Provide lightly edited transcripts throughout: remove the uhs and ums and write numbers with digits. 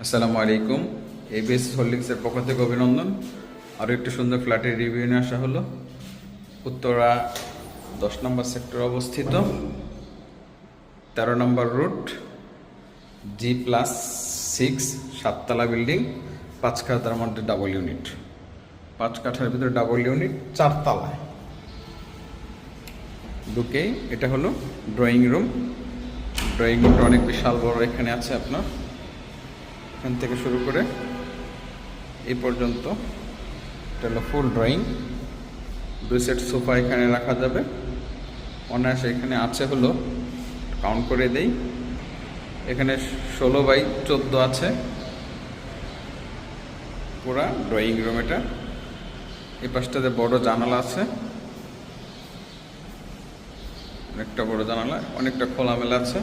আসসালামু আলাইকুম। এবিএস হোল্ডিংসের পক্ষ থেকে অভিনন্দন। আরও একটি সুন্দর ফ্ল্যাটের রিভিউ নিয়ে আসা হলো। উত্তরা 10 নম্বর সেক্টরে অবস্থিত, 13 নম্বর রুট, G+6, 7তলা বিল্ডিং, 5 কাঠার মধ্যে ডাবল ইউনিট, 5 কাঠার ভিতরে ডাবল ইউনিট, 4 তলায় ঢুকেই এটা হলো ড্রয়িং রুম। ড্রয়িং রুমটা অনেক বিশাল বড় এখানে আছে আপনার। এখান থেকে শুরু করে এই পর্যন্ত এটা হলো ফুল ড্রয়িং। 2 সেট সোফা এখানে রাখা যাবে অনায়াসে। এখানে আছে হলো, কাউন্ট করে দেই, এখানে 16x14 আছে পুরা ড্রয়িং রুম এটা। এই পাশটাতে বড় জানালা আছে, অনেকটা বড় জানালা, অনেকটা খোলামেলা আছে।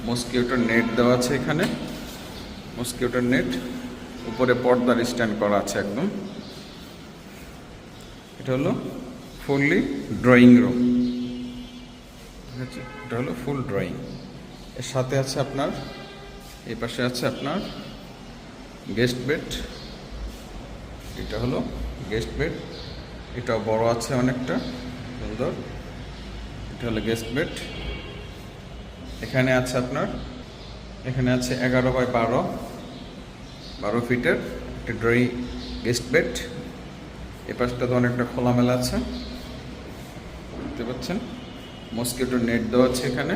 মসকিউটোর নেট দেওয়া আছে এখানে, মসকিউটোর নেট। উপরে পর্দার স্ট্যান্ড করা আছে একদম। এটা হলো ফুললি ড্রয়িং রুম, ঠিক আছে। এটা হলো ফুল ড্রয়িং। এর সাথে আছে আপনার, এই পাশে আছে আপনার গেস্ট বেড। এটা হলো গেস্ট বেড, এটাও বড় আছে অনেকটা সুন্দর। এটা হলো গেস্ট বেড। এখানে আছে আপনার, এখানে আছে 11x12 ফিটের একটা ড্রয়িং গেস্ট বেড। এ পাশটা তো অনেকটা খোলামেলা আছে, দেখতে পাচ্ছেন। মসকিউটো নেট দেওয়া আছে এখানে।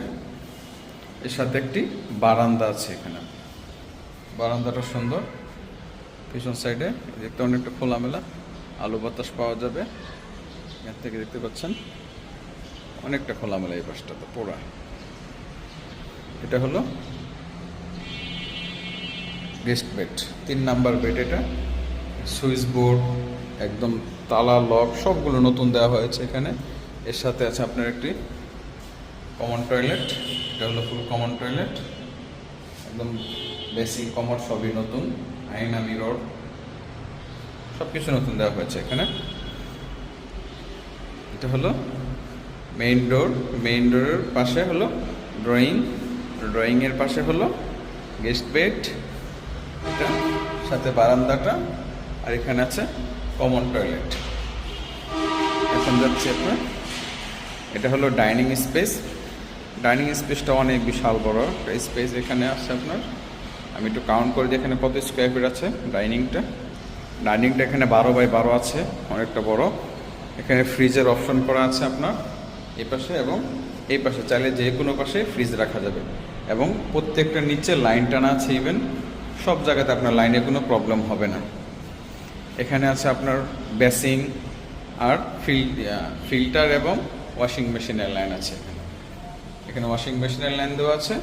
এর সাথে একটি বারান্দা আছে এখানে। বারান্দাটা সুন্দর, পিছন সাইডে দেখতে অনেকটা খোলামেলা, আলো বাতাস পাওয়া যাবে এখান থেকে, দেখতে পাচ্ছেন অনেকটা খোলামেলা এই পাশটা তো পুরা। এটা হলো গেস্ট বেড, 3 নাম্বার বেড। এটা সুইচ বোর্ড, একদম তালা, লক সবগুলো নতুন দেওয়া হয়েছে এখানে। এর সাথে আছে আপনার একটি কমন টয়লেট। এটা হলো ফুল কমন টয়লেট, একদম বেসিক কমোড সবই নতুন, আয়না, মিরর সব কিছু নতুন দেওয়া হয়েছে এখানে। এটা হলো মেইন ডোর। মেইন ডোরের পাশে হলো ড্রয়িং, ড্রয়িংয়ের পাশে হলো গেস্ট বেড, এটা সাথে বারান্দাটা, আর এখানে আছে কমন টয়লেট। এখন যাচ্ছে আপনার, এটা হলো ডাইনিং স্পেস। ডাইনিং স্পেসটা অনেক বিশাল বড় একটা স্পেস এখানে আছে আপনার। আমি একটু কাউন্ট করে দিই এখানে কত স্কোয়ার ফিট আছে ডাইনিংটা। ডাইনিংটা এখানে 12x12 আছে, অনেকটা বড়। এখানে ফ্রিজের অপশন করা আছে আপনার এই পাশে এবং এই পাশে, চাইলে যে কোনো পাশে ফ্রিজ রাখা যাবে। এবং প্রত্যেকটা নিচে লাইন টানা আছে, ইভেন সব জায়গাতে আপনার লাইনে কোনো প্রবলেম হবে না। এখানে আছে আপনার বেসিং আর ফিল্টার এবং ওয়াশিং মেশিনের লাইন আছে এখানে। এখানে ওয়াশিং মেশিনের লাইন দেওয়া আছে,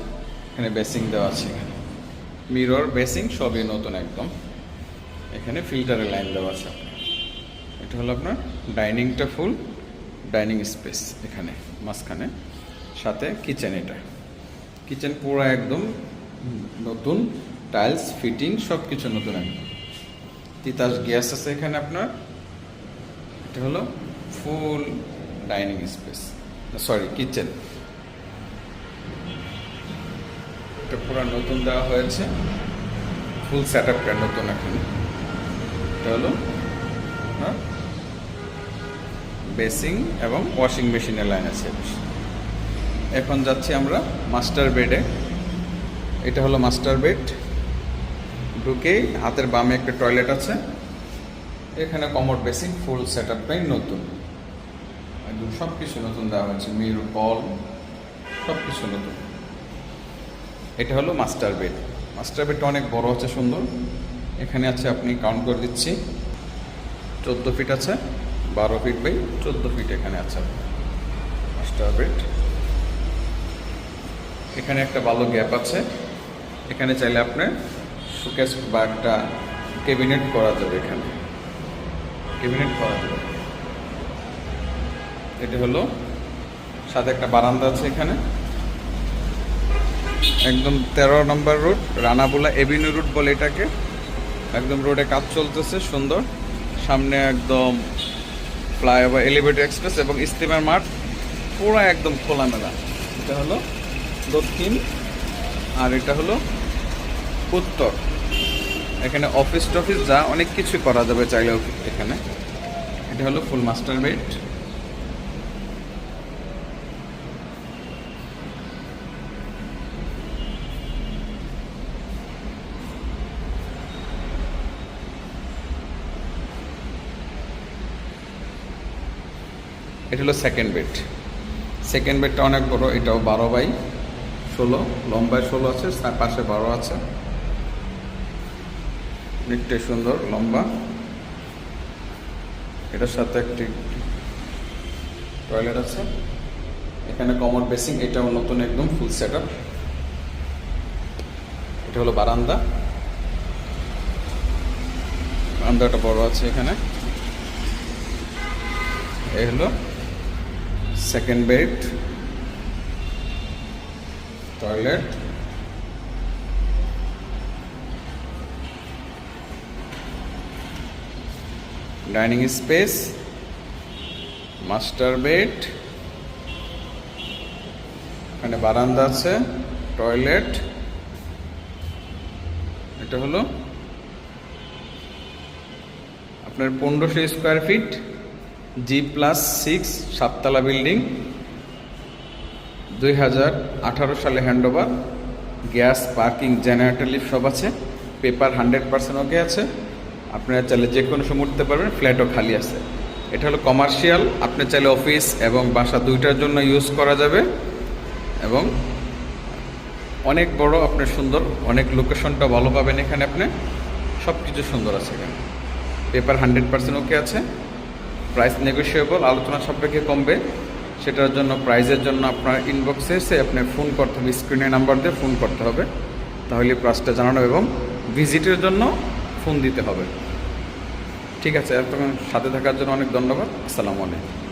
এখানে বেসিং দেওয়া আছে। এখানে মিরর, বেসিং সবই নতুন একদম। এখানে ফিল্টারের লাইন দেওয়া আছে। এটা হলো আপনার ডাইনিংটা, ফুল ডাইনিং স্পেস এখানে মাঝখানে, সাথে কিচেন। এটা কিচেন পুরো একদম নতুন, টাইলস ফিটিং সব কিছু নতুন একদম। তিতাস গ্যাস আছে এখানে আপনার। এটা হলো ফুল ডাইনিং স্পেস, সরি কিচেন। এটা পুরো নতুন দেওয়া হয়েছে, ফুল সেট আপটা নতুন এখানে। এটা হলো বেসিং এবং ওয়াশিং মেশিনের লাইন আছে। এখন যাচ্ছি আমরা মাস্টার বেডে। এটা হলো মাস্টার বেড। ঢুকেই হাতের বামে একটা টয়লেট আছে, এখানে কমোড, বেসিং ফুল সেট আপটাই নতুন একদম, সব কিছু নতুন দেওয়া হয়েছে, মিরর, কল সব কিছু নতুন। এটা হলো মাস্টার বেড। মাস্টার বেডটা অনেক বড় আছে, সুন্দর। এখানে আছে, আপনি কাউন্ট করে দিচ্ছি, 14 ফিট আছে, 12 ফিট বাই 14 ফিট এখানে আছে মাস্টার বেড। এখানে একটা ভালো গ্যাপ আছে, এখানে চাইলে আপনি শোকেস বা একটা ক্যাবিনেট করা যাবে, এখানে ক্যাবিনেট করা যাবে। এটা হলো সাথে একটা বারান্দা আছে এখানে। একদম 13 নম্বর রুট, রানাবোলা এভিনিউ রুট বলে এটাকে। একদম রোডে কাজ চলতেছে, সুন্দর। সামনে একদম ফ্লাইওভার, এলিভেটেড এক্সপ্রেস এবং ইস্তিমার মাঠ, পুরো একদম খোলামেলা। এটা হলো দক্ষিণ আর এটা হলো উত্তর। এখানে অফিস টফিস যা অনেক কিছু করা যাবে চাইলে এখানে। এটা হলো ফুল মাস্টার বেড। এটা হলো সেকেন্ড বেড। সেকেন্ড বেডটা অনেক বড়, এটাও 12x16, লম্বায় 16 আছে, পাশে 12 আছে, অনেকটাই সুন্দর লম্বা। এটার সাথে একটি টয়লেট আছে, এখানে কমোড বেসিং, এটাও নতুন একদম ফুল সেট আপ। এটা হলো বারান্দা, বারান্দাটা বড় আছে এখানে। এই হলো second bed, toilet, dining space, master bed, এখানে বারান্দা আছে, টয়লেট। এটা হলো আপনার 1500 স্কোয়ার ফিট, G+6 7তলা বিল্ডিং, 2018 সালে handover. Gas, parking, generator, lift সব আছে। পেপার 100% ওকে আছে। আপনারা চাইলে যে কোনো সময় উঠতে পারবেন, ফ্ল্যাটও খালি আছে। এটা হলো কমার্শিয়াল, আপনি চাইলে অফিস এবং বাসা দুইটার জন্য ইউজ করা যাবে, এবং অনেক বড়, আপনার সুন্দর, অনেক লোকেশনটা ভালো পাবেন এখানে। আপনি সব কিছু সুন্দর আছে এখানে। পেপার 100% ওকে আছে। প্রাইস নেগোশিয়েবল, আলোচনা সাপেক্ষে কমবে। সেটার জন্য প্রাইজের জন্য আপনার ইনবক্সে এসে আপনি ফোন করতে হবে, স্ক্রিনে নাম্বার দিয়ে ফোন করতে হবে, তাহলে প্রাইসটা জানানো এবং ভিজিটের জন্য ফোন দিতে হবে। ঠিক আছে, এতক্ষণ সাথে থাকার জন্য অনেক ধন্যবাদ। আসসালামু আলাইকুম।